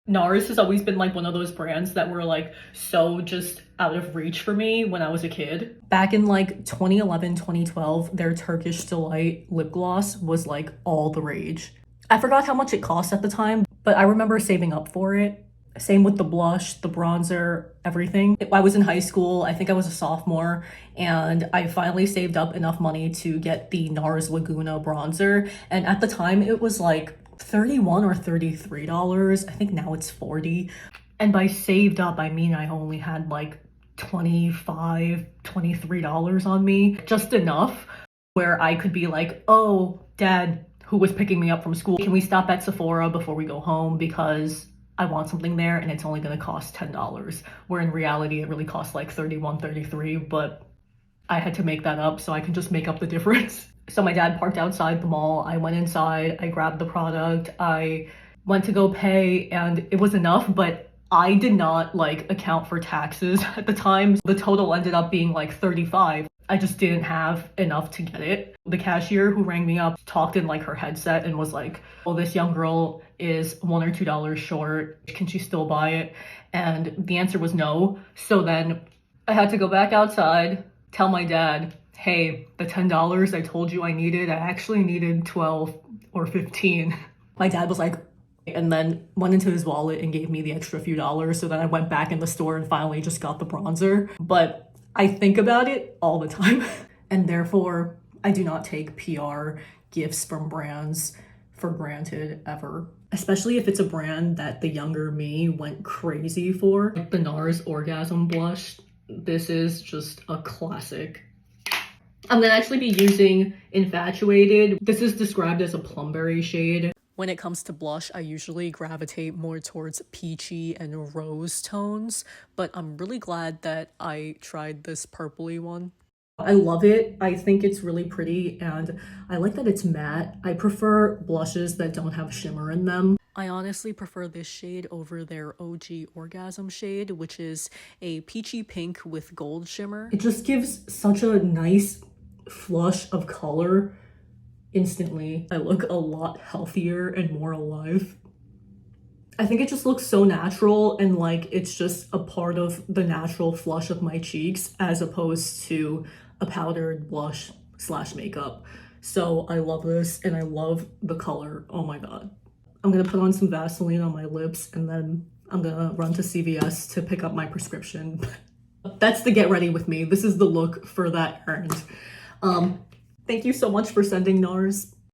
NARS has always been like one of those brands that were like so just out of reach for me when I was a kid. Back in like 2011, 2012, their Turkish Delight lip gloss was like all the rage. I forgot how much it cost at the time, but I remember saving up for it. Same with the blush, the bronzer, everything. I was in high school, I think I was a sophomore, and I finally saved up enough money to get the NARS Laguna bronzer. And at the time, it was like $31 or $33. I think now it's $40. And by saved up, I mean I only had like $25, $23 on me. Just enough where I could be like, oh, Dad, who was picking me up from school, can we stop at Sephora before we go home because I want something there and it's only gonna cost $10, where in reality it really costs like 31, 33, but I had to make that up so I can just make up the difference. So my dad parked outside the mall, I went inside, I grabbed the product, I went to go pay, and it was enough, but I did not like account for taxes at the time. The total ended up being like 35. I just didn't have enough to get it. The cashier who rang me up talked in like her headset and was like, oh, this young girl is $1 or $2 short. Can she still buy it? And the answer was no. So then I had to go back outside, tell my dad, hey, the $10 I told you I needed, I actually needed 12 or 15. My dad was like, and then went into his wallet and gave me the extra few dollars. So then I went back in the store and finally just got the bronzer. But I think about it all the time. And therefore, I do not take PR gifts from brands for granted ever. Especially if it's a brand that the younger me went crazy for. Like the NARS Orgasm Blush. This is just a classic. I'm gonna actually be using Infatuated. This is described as a plumberry shade. When it comes to blush, I usually gravitate more towards peachy and rose tones, but I'm really glad that I tried this purpley one. I love it. I think it's really pretty and I like that it's matte. I prefer blushes that don't have shimmer in them. I honestly prefer this shade over their OG Orgasm shade, which is a peachy pink with gold shimmer. It just gives such a nice flush of color. Instantly, I look a lot healthier and more alive. I think it just looks so natural and like it's just a part of the natural flush of my cheeks as opposed to a powdered blush slash makeup. So I love this and I love the color. Oh my god. I'm gonna put on some Vaseline on my lips and then I'm gonna run to CVS to pick up my prescription. That's the get ready with me. This is the look for that errand. Thank you so much for sending NARS.